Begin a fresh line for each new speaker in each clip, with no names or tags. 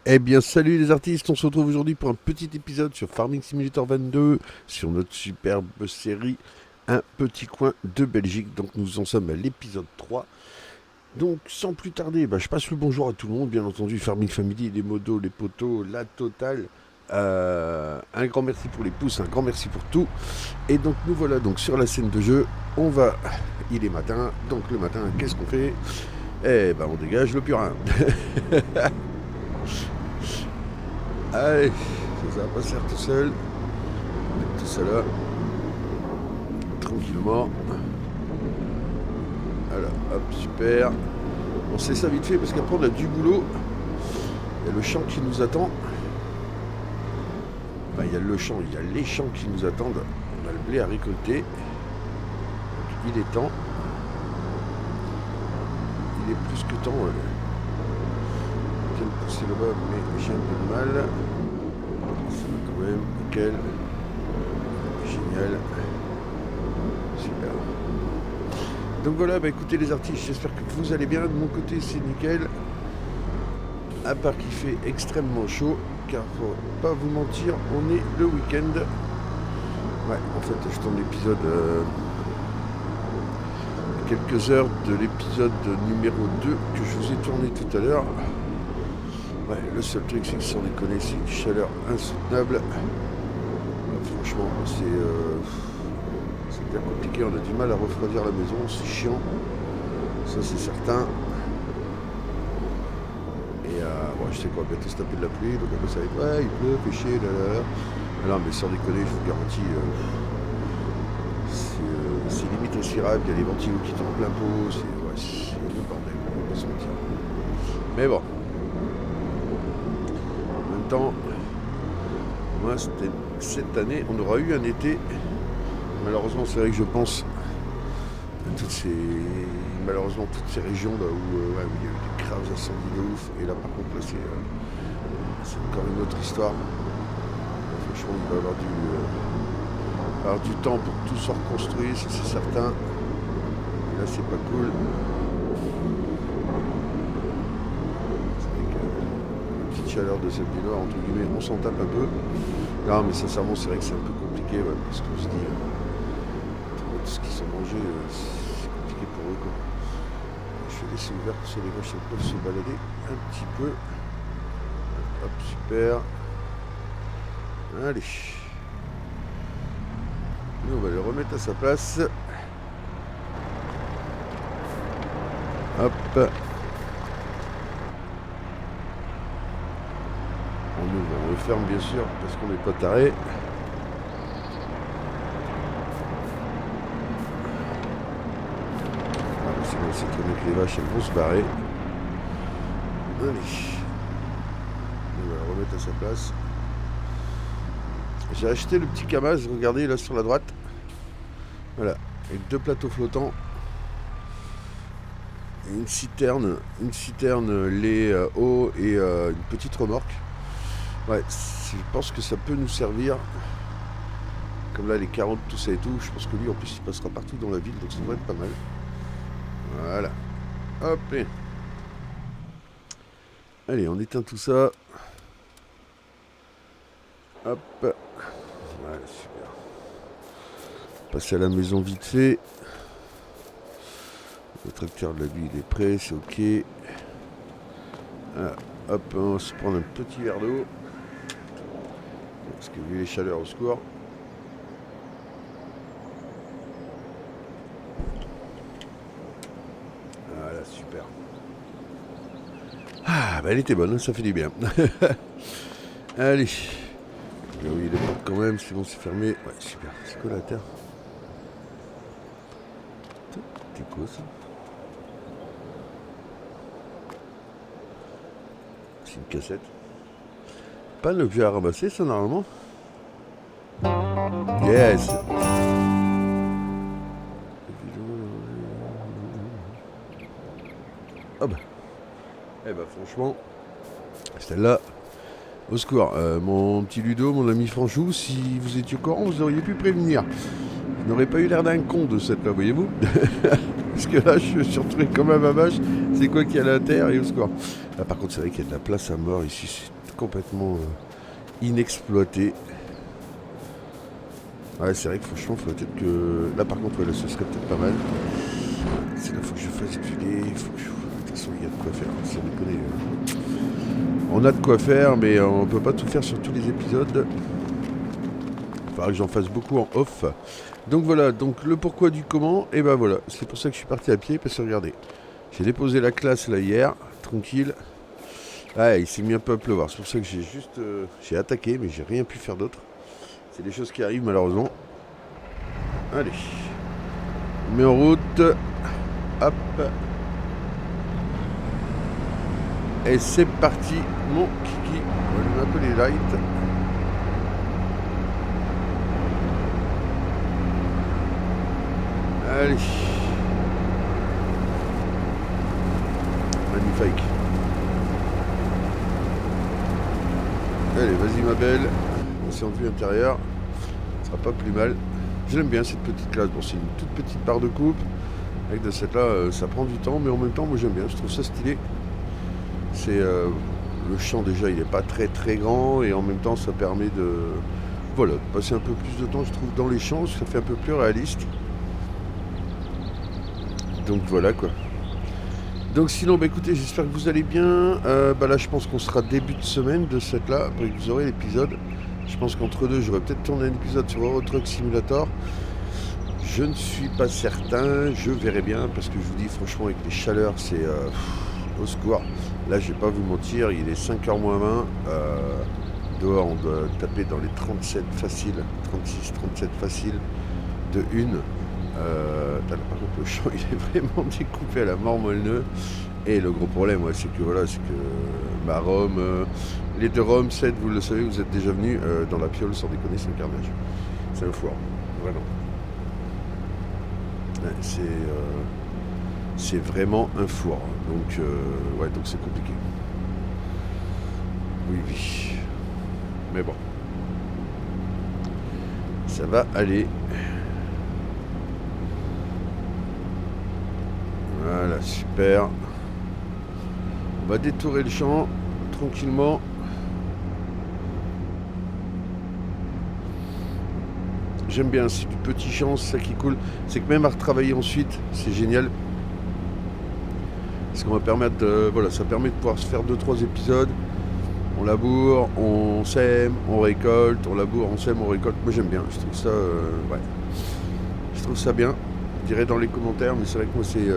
Eh bien, salut les artistes, on se retrouve aujourd'hui pour un petit épisode sur Farming Simulator 22, sur notre superbe série Un petit coin de Belgique. Donc nous en sommes à l'épisode 3. Donc sans plus tarder, je passe le bonjour à tout le monde, bien entendu, Farming Family, les modos, les potos, la totale. Un grand merci pour les pouces, un grand merci pour tout. Et donc nous voilà donc sur la scène de jeu. Il est matin, donc le matin, qu'est-ce qu'on fait? On dégage le purin. Allez, ça va pas se faire tout seul. On met tout ça là, tranquillement. Voilà, hop, super. On sait ça vite fait parce qu'après on a du boulot. Il y a le champ qui nous attend. Il y a le champ, il y a les champs qui nous attendent. On a le blé à récolter. Donc, il est temps. Il est plus que temps. Je viens de pousser là-bas, mais j'ai un peu de mal. Ça va quand même. Nickel. Génial. Super. Donc voilà, écoutez les artistes, j'espère que vous allez bien. De mon côté, c'est nickel. À part qu'il fait extrêmement chaud, car faut pas vous mentir, on est le week-end. Ouais, en fait, je tourne l'épisode quelques heures de l'épisode numéro 2 que je vous ai tourné tout à l'heure. Ouais, le seul truc, c'est que sans déconner, c'est une chaleur insoutenable. Franchement, c'est bien compliqué, on a du mal à refroidir la maison, c'est chiant. Ça, c'est certain. Et je sais qu'on va bientôt se taper de la pluie, donc après ça va être ouais, il pleut, fait chier, là là là. Non, mais sans déconner, je vous garantis, c'est limite respirable, il y a les ventilos qui tombent plein pot, c'est le bordel, on va pas se mentir. Mais bon, en même temps, moi, cette année, on aura eu un été. Malheureusement, c'est vrai que je pense à toutes ces régions là où il y a eu des graves incendies de ouf. Et là, par contre, là, c'est encore une autre histoire. Franchement, il va y avoir du temps pour que tout soit reconstruit, ça c'est certain. Et là, c'est pas cool. La petite chaleur de celle du Nord, entre guillemets, on s'en tape un peu. Non, mais sincèrement, c'est vrai que c'est un peu compliqué, parce qu'on se dit, tout ce qu'ils sont mangés, c'est compliqué pour eux, quoi. Je vais laisser ouvert pour que les vaches peuvent se balader un petit peu. Hop, super. Allez. Nous, on va le remettre à sa place. Hop. On ouvre, on le ferme bien sûr, parce qu'on n'est pas taré. C'est bon, c'est très bien que les vaches elles vont se barrer. Allez. On va le remettre à sa place. J'ai acheté le petit Kamaz, regardez là sur la droite. Voilà, avec 2 plateaux flottants. Et une citerne lait eau et une petite remorque. Ouais, je pense que ça peut nous servir. Comme là les carottes, tout ça et tout. Je pense que lui en plus il passera partout dans la ville, donc ça devrait être pas mal. Voilà. Hop. Allez, on éteint tout ça. Hop. Voilà, super. Passer à la maison vite fait. Le tracteur de la vie il est prêt, c'est ok. Voilà. Hop, on va se prendre un petit verre d'eau. Parce que vu les chaleurs au secours. Voilà, super. Elle était bonne, ça fait du bien. Allez. Oui, les portes quand même, c'est bon, c'est fermé. Ouais, super. C'est quoi la terre? C'est quoi ça? C'est une cassette. Pas le vieux à ramasser, ça, normalement? Yes! Ah bah. Franchement, celle-là, au secours. Mon petit Ludo, mon ami Franchou, si vous étiez au courant, vous auriez pu prévenir. Je n'aurais pas eu l'air d'un con de cette là, voyez-vous? Parce que là, je suis retrouvé comme un vache. C'est quoi qu'il y a à la terre et au secours. Là, par contre, c'est vrai qu'il y a de la place à mort ici. C'est complètement inexploité. Ouais, c'est vrai que franchement, il faudrait peut-être que... Là, par contre, ouais, là, ce serait peut-être pas mal. C'est là, faut que je fasse filer. De toute façon, il y a de quoi faire. Sans déconner. On a de quoi faire, mais on peut pas tout faire sur tous les épisodes. Il faudra que j'en fasse beaucoup en off. Donc voilà, donc le pourquoi du comment, et ben voilà. C'est pour ça que je suis parti à pied, parce que regardez. J'ai déposé la classe là hier, tranquille. Ah, il s'est mis un peu à pleuvoir. C'est pour ça que j'ai juste... j'ai attaqué, mais j'ai rien pu faire d'autre. C'est des choses qui arrivent malheureusement. Allez. On met en route. Hop. Et c'est parti, mon kiki. On va allumer un peu les lights. Allez. Magnifique. Allez, vas-y ma belle. C'est en vue intérieure. Ce sera pas plus mal. Je l'aime bien cette petite classe. Bon, c'est une toute petite barre de coupe. Avec de cette là, ça prend du temps, mais en même temps, moi j'aime bien. Je trouve ça stylé. C'est le champ déjà, il n'est pas très très grand et en même temps, ça permet de voilà, de passer un peu plus de temps, je trouve, dans les champs. Ça fait un peu plus réaliste. Donc voilà quoi. Donc sinon, bah écoutez, j'espère que vous allez bien. Bah là, je pense qu'on sera début de semaine de cette là, après que vous aurez l'épisode. Je pense qu'entre deux, j'aurai peut-être tourné un épisode sur Euro Truck Simulator. Je ne suis pas certain, je verrai bien, parce que je vous dis franchement, avec les chaleurs, c'est au secours. Là, je vais pas vous mentir, il est 5h moins 20. Dehors, on doit taper dans les 37 faciles, 36, 37 faciles de une. Par contre, le champ il est vraiment découpé à la mort moelleux. Et le gros problème, ouais, c'est que voilà, c'est que ma Rome, les deux Rome 7, vous le savez, vous êtes déjà venus dans la piole, sans déconner, c'est un carnage. C'est un foire, vraiment. Ouais, c'est vraiment un four. Donc, ouais, donc c'est compliqué. Oui, oui. Mais bon. Ça va aller. Voilà, super. On va détourer le champ tranquillement. J'aime bien, c'est du petit champ, c'est ça qui est cool. C'est que même à retravailler ensuite, c'est génial. Parce qu'on va permettre, voilà, ça permet de pouvoir se faire 2-3 épisodes. On laboure, on sème, on récolte, on laboure, on sème, on récolte. Moi j'aime bien, je trouve ça, ouais. Je trouve ça bien. Je dirais dans les commentaires, mais c'est vrai que moi c'est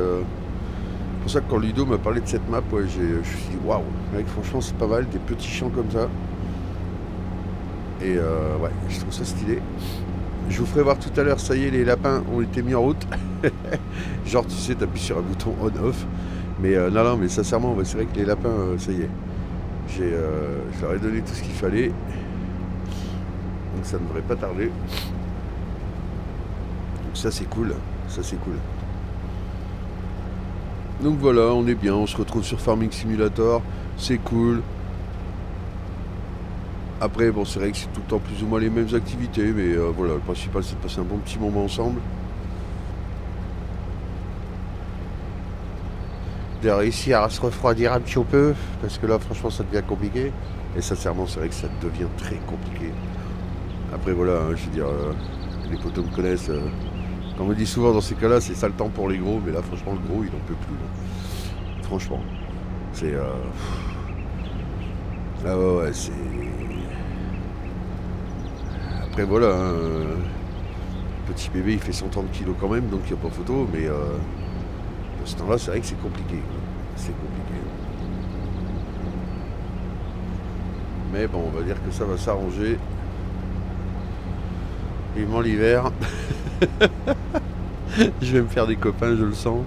pour ça que quand Ludo m'a parlé de cette map, ouais, je me suis dit waouh, franchement c'est pas mal, des petits champs comme ça. Et ouais, je trouve ça stylé. Je vous ferai voir tout à l'heure, ça y est, les lapins ont été mis en route. Genre, tu sais, t'appuies sur un bouton on-off. Mais non, mais sincèrement, ouais, c'est vrai que les lapins, ça y est. Je leur ai donné tout ce qu'il fallait. Donc ça ne devrait pas tarder. Donc ça, c'est cool. Ça, c'est cool. Donc voilà, on est bien. On se retrouve sur Farming Simulator. C'est cool. Après, bon, c'est vrai que c'est tout le temps plus ou moins les mêmes activités, mais voilà, le principal c'est de passer un bon petit moment ensemble. De réussir à se refroidir un petit peu, parce que là, franchement, ça devient compliqué. Et sincèrement, c'est vrai que ça devient très compliqué. Après, voilà, hein, je veux dire, les potos me connaissent. Comme on me dit souvent dans ces cas-là, c'est ça le temps pour les gros, mais là, franchement, le gros, il en peut plus. Là. Franchement, c'est. Ah ouais, c'est. Après voilà, hein, petit bébé il fait 130 kilos quand même, donc il n'y a pas photo, mais de ce temps-là c'est vrai que c'est compliqué. C'est compliqué. Mais bon, on va dire que ça va s'arranger. Vivement l'hiver. Je vais me faire des copains, je le sens.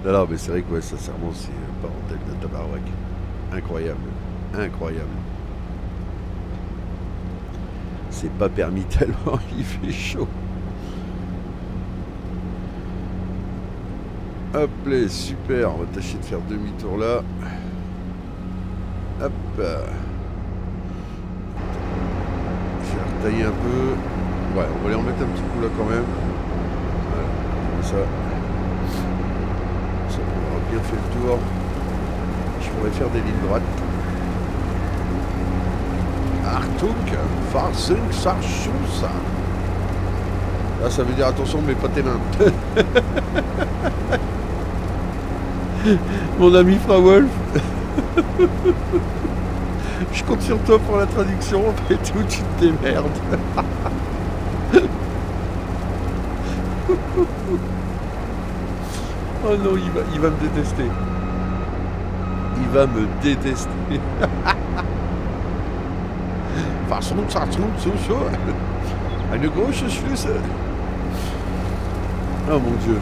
Non, mais c'est vrai que ouais, sincèrement c'est bordel de tabarouac. Incroyable. Incroyable. C'est pas permis tellement il fait chaud. Hop là, super, on va tâcher de faire demi-tour là. Hop. Je vais retailler un peu. Ouais, on va les remettre un petit coup là quand même. Voilà, comme ça. bien fait le tour. Je pourrais faire des lignes droites. Achtung, Fahrzeug Sachschuss. Là, ça veut dire attention, mais pas tes mains. Mon ami Fra Wolf. Je compte sur toi pour la traduction, et tout, tu te démerdes. Oh non, il va me détester. Il va me détester. Façon, une grosse Schlüssel. Oh mon Dieu.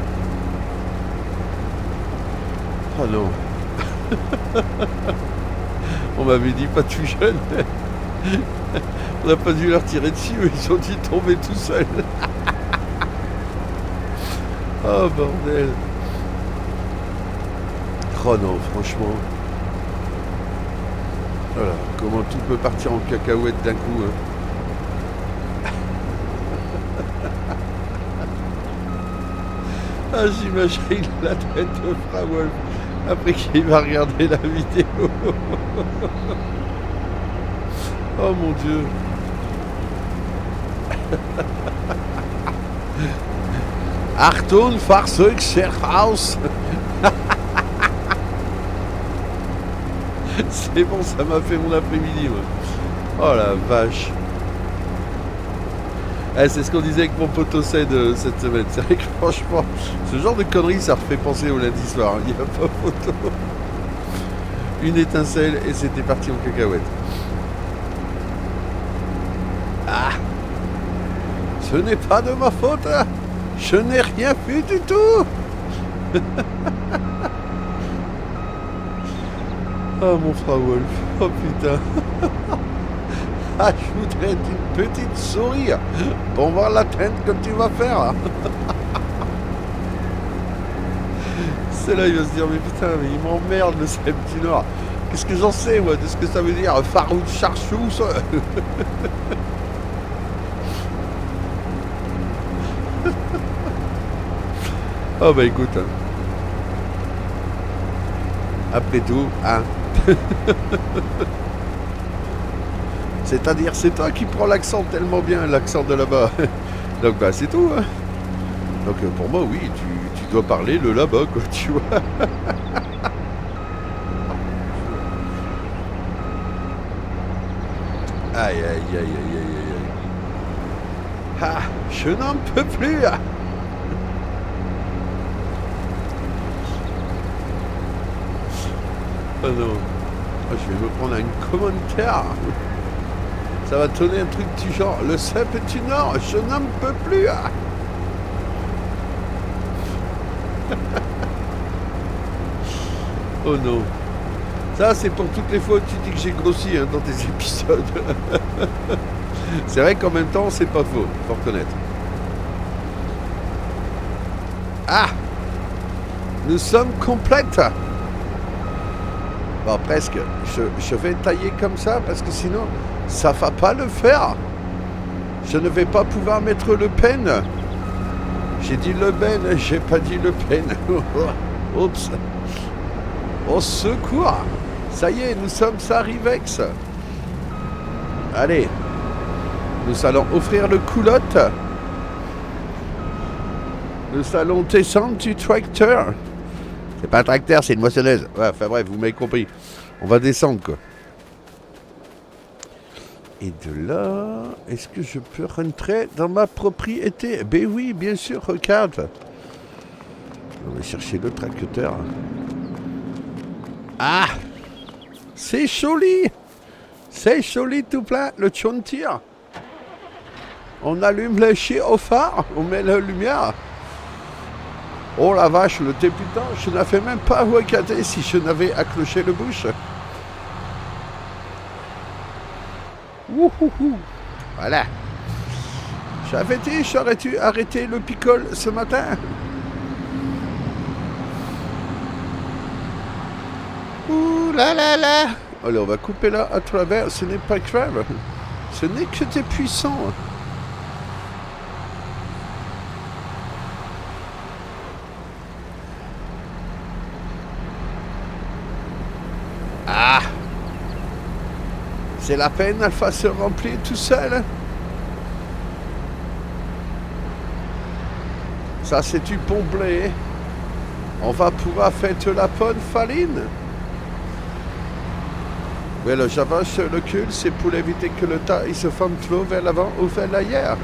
Oh non. On m'avait dit pas tout jeune. On n'a pas dû leur tirer dessus, mais ils ont dû tomber tout seuls. Oh bordel. Oh non, franchement. Voilà, comment tout peut partir en cacahuète d'un coup. Hein. Ah, j'imagine la tête de Fra Wolf après qu'il va regarder la vidéo. Oh mon Dieu. Achtung, Fahrzeug aus. C'est bon, ça m'a fait mon après-midi. Ouais. Oh la vache. Eh, c'est ce qu'on disait avec mon poteau C de cette semaine. C'est vrai que franchement, ce genre de conneries, ça refait penser au lundi soir. Il n'y a pas photo. Une étincelle et c'était parti en cacahuète. Ah, ce n'est pas de ma faute. Je n'ai rien fait du tout. Oh mon Fra Wolf. Oh putain. Ah, je voudrais être une petite souris pour voir la teinte que tu vas faire. C'est là, il va se dire, mais putain, mais il m'emmerde le CM du Nord. Qu'est-ce que j'en sais, moi, de ce que ça veut dire, Farouk Charchous. Oh bah écoute. Hein. Après tout, hein. C'est-à-dire, c'est toi qui prends l'accent tellement bien, l'accent de là-bas. Donc, bah, c'est tout. Hein. Donc, pour moi, oui, tu dois parler le là-bas, quoi, tu vois. Aïe, aïe, aïe, aïe, aïe, aïe. Ah, je n'en peux plus. Oh non. Oh, je vais me prendre un commentaire. Ça va donner un truc du genre, le CEP du Nord, je n'en peux plus. Oh non. Ça, c'est pour toutes les fois où tu dis que j'ai grossi hein, dans tes épisodes. C'est vrai qu'en même temps, c'est pas faux, faut reconnaître. Ah, nous sommes complètes. Bon, presque. Je vais tailler comme ça parce que sinon, ça va pas le faire. Je ne vais pas pouvoir mettre Le Pen. J'ai dit Le Ben, j'ai pas dit Le Pen. Oups. Au secours. Ça y est, nous sommes à Rivex. Allez. Nous allons offrir le coulotte. Nous allons descendre du tracteur. C'est pas un tracteur, c'est une moissonneuse. Ouais, enfin bref, vous m'avez compris. On va descendre, quoi. Et de là, est-ce que je peux rentrer dans ma propriété? Ben oui, bien sûr, regarde. On va chercher le tracteur. Ah, c'est joli. C'est joli tout plein, le tchontir. On allume le chauffard, on met la lumière. Oh la vache, le débutant, je n'avais même pas regardé si je n'avais accroché le bouche. Wouhouhou. Voilà. J'avais dit, j'aurais dû arrêter le picole ce matin. Ouh là là là. Allez, on va couper là à travers, ce n'est pas grave. Ce n'est que des puissants. C'est la peine, elle va se remplir tout seul. Ça, c'est du bon blé. On va pouvoir faire de la bonne farine. Oui, le Java se recule, c'est pour éviter que le tas il se forme trop vers l'avant ou vers l'arrière.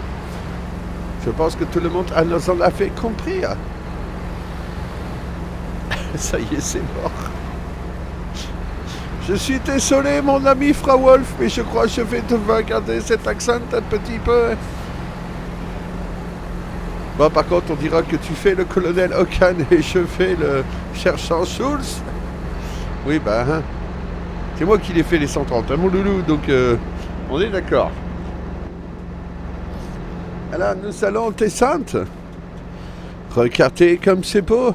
Je pense que tout le monde nous en avait compris. Ça y est, c'est mort. Je suis désolé, mon ami Frau Wolf, mais je crois que je vais devoir garder cet accent un petit peu. Bon, par contre, on dira que tu fais le colonel Hokan et je fais le cherchant Schulz. Oui, bah, hein. C'est moi qui l'ai fait les 130, hein, mon loulou, donc on est d'accord. Alors, nous allons descendre. Regardez comme c'est beau.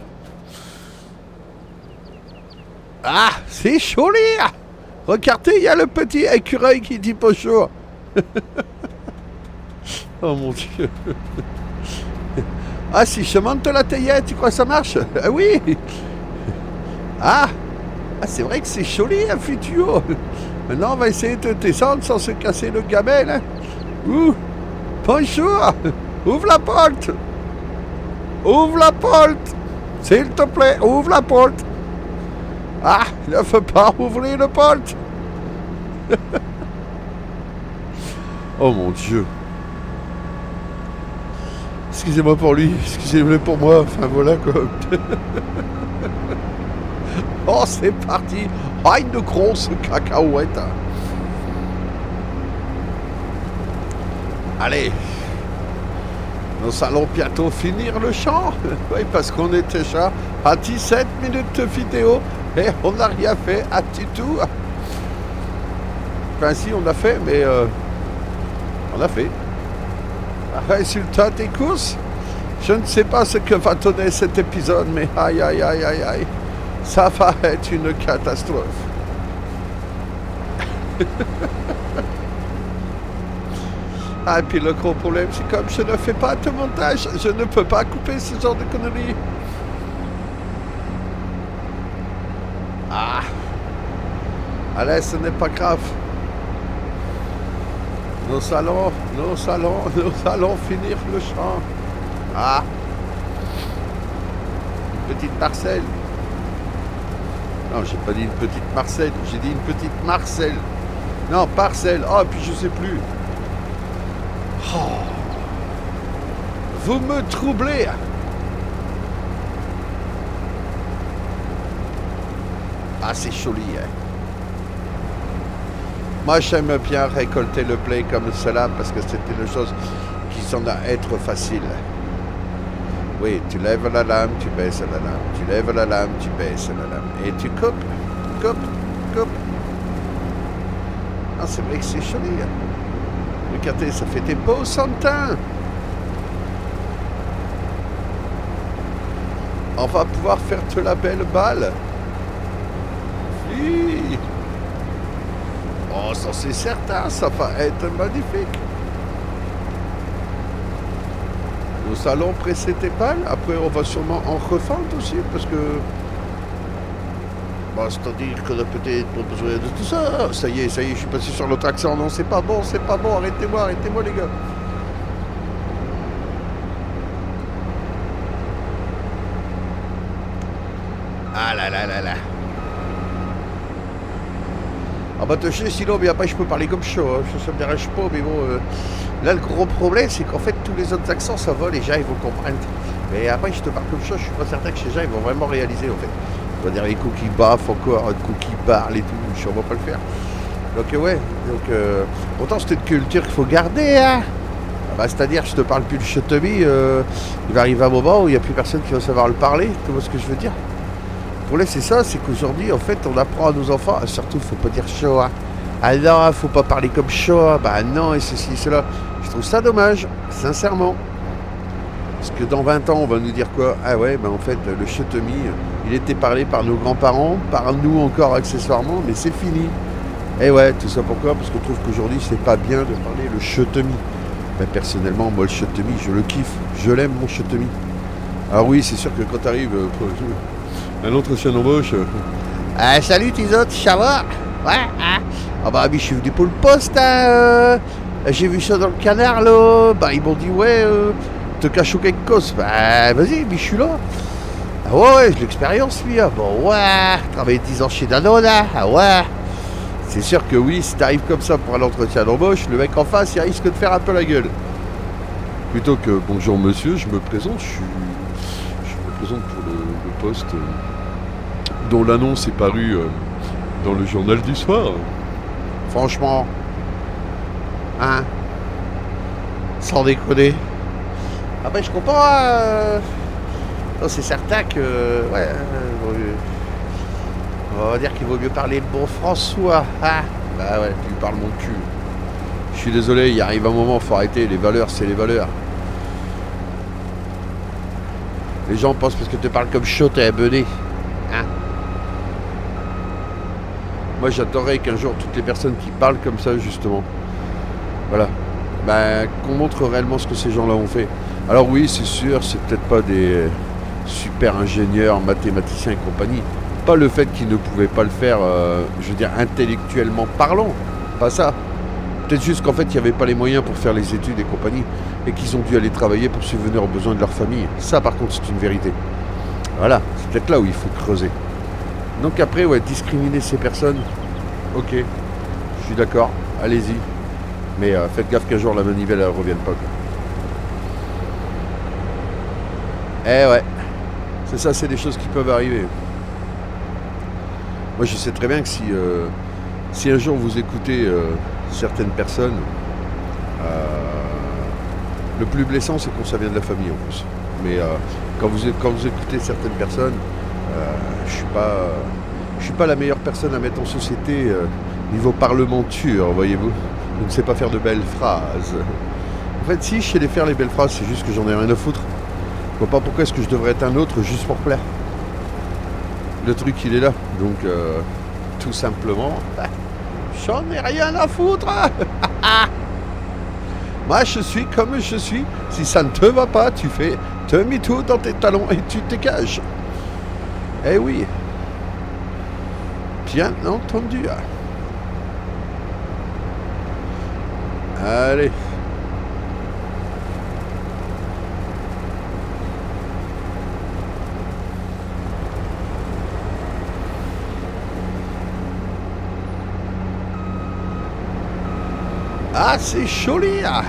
Ah, c'est joli. Regardez, il y a le petit écureuil qui dit bonjour. Oh mon Dieu. Ah, si je monte la théière, tu crois que ça marche? Ah oui. Ah, c'est vrai que c'est joli un futur. Maintenant, on va essayer de descendre sans se casser le gamelle. Hein. Ouh, bonjour. Ouvre la porte. Ouvre la porte. S'il te plaît, ouvre la porte. Ah, il ne faut pas ouvrir la porte. Oh mon Dieu. Excusez-moi pour lui, excusez-moi pour moi, enfin voilà quoi. Oh, c'est parti. Ah, une grosse cacahuète. Allez. Nous allons bientôt finir le chant. Oui, parce qu'on est déjà à 17 minutes de vidéo et on n'a rien fait à tout. Enfin, si, on a fait, mais on a fait. Résultat des courses, je ne sais pas ce que va donner cet épisode, mais aïe, aïe, aïe, aïe, aïe. Ça va être une catastrophe. Ah, et puis le gros problème, c'est comme je ne fais pas de montage, je ne peux pas couper ce genre de conneries. Ah. Allez, ce n'est pas grave. Nous allons finir le champ. Ah. Une petite parcelle. Non, j'ai pas dit une petite Marcelle, j'ai dit une petite Marcelle. Non, parcelle. Oh, puis je sais plus. Oh. Vous me troublez. Ah, c'est joli, hein. Moi, j'aime bien récolter le blé comme cela parce que c'était une chose qui semble être facile. Oui, tu lèves la lame, tu baisses la lame. Tu lèves la lame, tu baisses la lame. Et tu coupes. Ah, c'est vrai que c'est joli. Hein. Regardez, ça fait des beaux sentins. On va pouvoir faire de la belle balle. Oui. Oh, ça c'est certain, ça va être magnifique. Nous allons presser tes balles. Après, on va sûrement en refendre aussi, parce que... Bon, c'est-à-dire qu'on a peut-être pas besoin de tout ça. Ça y est, je suis passé sur l'autre accent. Non, c'est pas bon, arrêtez-moi, les gars. Ah là là là là. Ah bah te chier, sinon, mais après je peux parler comme chaud, hein. Ça me dérange pas, mais bon... Là, le gros problème, c'est qu'en fait, tous les autres accents, ça va, les gens, ils vont comprendre. Mais après, je te parle comme ça, je suis pas certain que ces gens, ils vont vraiment réaliser, en fait. On va dire les coups qui baffent encore, un coup qui parle et tout, je ne vais pas le faire. Donc, ouais, pourtant, c'est une culture qu'il faut garder, hein. Bah, c'est-à-dire, je te parle plus de chutemi, il va arriver un moment où il n'y a plus personne qui va savoir le parler, tu vois ce que je veux dire? Le problème, c'est ça, c'est qu'aujourd'hui, en fait, on apprend à nos enfants, surtout, il ne faut pas dire chaud, hein. Ah non, il ne faut pas parler comme chaud, bah non, et ceci, cela. Je trouve ça dommage, sincèrement. Parce que dans 20 ans, on va nous dire quoi? Ah ouais, bah en fait, le chutemi, il était parlé par nos grands-parents, par nous encore accessoirement, mais c'est fini. Et ouais, tout ça pourquoi? Parce qu'on trouve qu'aujourd'hui, c'est pas bien de parler le chutemi. Mais personnellement, moi, le chutemi, je le kiffe. Je l'aime, mon chutemi. Alors oui, c'est sûr que quand t'arrives, un entretien d'embauche... salut, tes autres, ça va? Ouais, hein? Ah bah oui, je suis venu pour le poste, hein, j'ai vu ça dans le canard, là. Bah ils m'ont dit, ouais, te cache quelque chose. Bah vas-y, mais je suis là. Ah ouais, j'ai l'expérience, lui. Ah bon, ouais, travailler 10 ans chez Danone, là. Ah ouais. C'est sûr que oui, si t'arrives comme ça pour un entretien d'embauche, le mec en face, il risque de faire un peu la gueule. Plutôt que bonjour monsieur, je me présente, je me présente pour le poste dont l'annonce est parue dans le journal du soir. Franchement, hein, sans déconner. Ah ben je comprends, non, c'est certain que, ouais, on va dire qu'il vaut mieux parler le bon François, hein. Bah ouais, tu lui parles mon cul. Je suis désolé, il arrive un moment, faut arrêter, les valeurs, c'est les valeurs. Les gens pensent parce que tu parles comme chaud, t'es un benet. Hein? Moi, j'adorerais qu'un jour, toutes les personnes qui parlent comme ça, justement, voilà, ben, qu'on montre réellement ce que ces gens-là ont fait. Alors oui, c'est sûr, c'est peut-être pas des super ingénieurs, mathématiciens et compagnie. Pas le fait qu'ils ne pouvaient pas le faire, je veux dire, intellectuellement parlant. Pas ça. Peut-être juste qu'en fait, il n'y avait pas les moyens pour faire les études et compagnie, et qu'ils ont dû aller travailler pour subvenir aux besoins de leur famille. Ça, par contre, c'est une vérité. Voilà, c'est peut-être là où il faut creuser. Donc après, ouais, discriminer ces personnes, ok, je suis d'accord, allez-y. Mais faites gaffe qu'un jour, la manivelle, elle ne revienne pas, quoi. Eh ouais, c'est ça, c'est des choses qui peuvent arriver. Moi, je sais très bien que si un jour vous écoutez certaines personnes, le plus blessant, c'est quand ça vient de la famille en plus. Mais quand vous écoutez certaines personnes, je suis pas la meilleure personne à mettre en société niveau parlementure, voyez-vous. Je ne sais pas faire de belles phrases. En fait, si je sais les faire les belles phrases, c'est juste que j'en ai rien à foutre. Je vois pas pourquoi est-ce que je devrais être un autre juste pour plaire. Le truc, il est là. Donc, tout simplement, j'en ai rien à foutre. Moi, je suis comme je suis. Si ça ne te va pas, tu fais demi-tour dans tes talons et tu te dégages. Eh oui. Bien entendu. Allez. Ah, c'est joli, hein.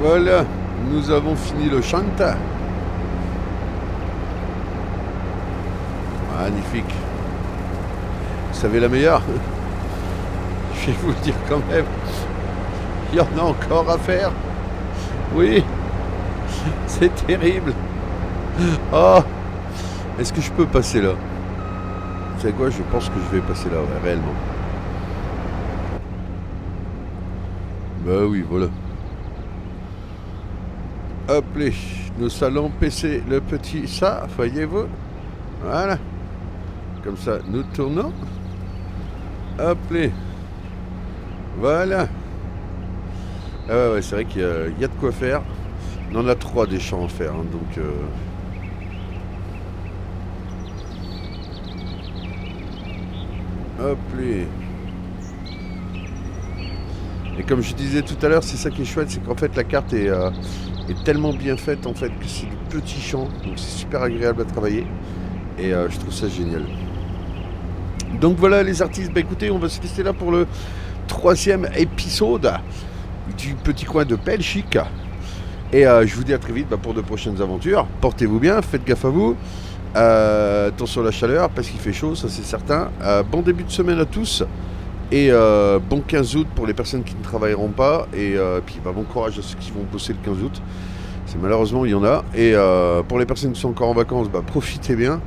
Voilà, nous avons fini le chanta. Magnifique. Vous savez la meilleure? Je vais vous le dire quand même. Il y en a encore à faire. Oui, c'est terrible. Oh, est-ce que je peux passer là? Vous savez quoi? Je pense que je vais passer là, ouais, réellement. Bah oui, voilà. Hop, nous allons passer le petit ça, voyez-vous. Voilà. Comme ça, nous tournons. Hop, voilà. Ah ouais, c'est vrai qu'il y a de quoi faire. On en a 3 des champs à faire, hein, donc... Hop, et comme je disais tout à l'heure, c'est ça qui est chouette, c'est qu'en fait la carte est tellement bien faite en fait que c'est du petit champ, donc c'est super agréable à travailler. Et je trouve ça génial. Donc voilà les artistes, bah écoutez, on va se laisser là pour le 3e épisode du petit coin de Belgique. Et je vous dis à très vite pour de prochaines aventures. Portez-vous bien, faites gaffe à vous. Attention à la chaleur parce qu'il fait chaud, ça c'est certain. Bon début de semaine à tous. Et bon 15 août pour les personnes qui ne travailleront pas. Et puis bon courage à ceux qui vont bosser le 15 août. C'est malheureusement il y en a. Et pour les personnes qui sont encore en vacances, profitez bien.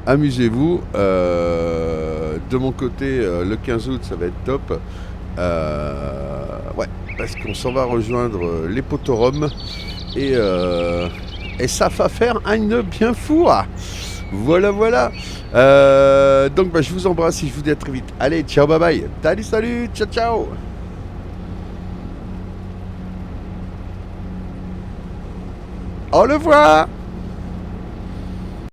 Amusez-vous. De mon côté, le 15 août, ça va être top. Ouais, parce qu'on s'en va rejoindre les potorums. Et ça va faire un bien fou. Voilà. Donc je vous embrasse et je vous dis à très vite. Allez, ciao, bye bye. Salut, ciao. Au revoir.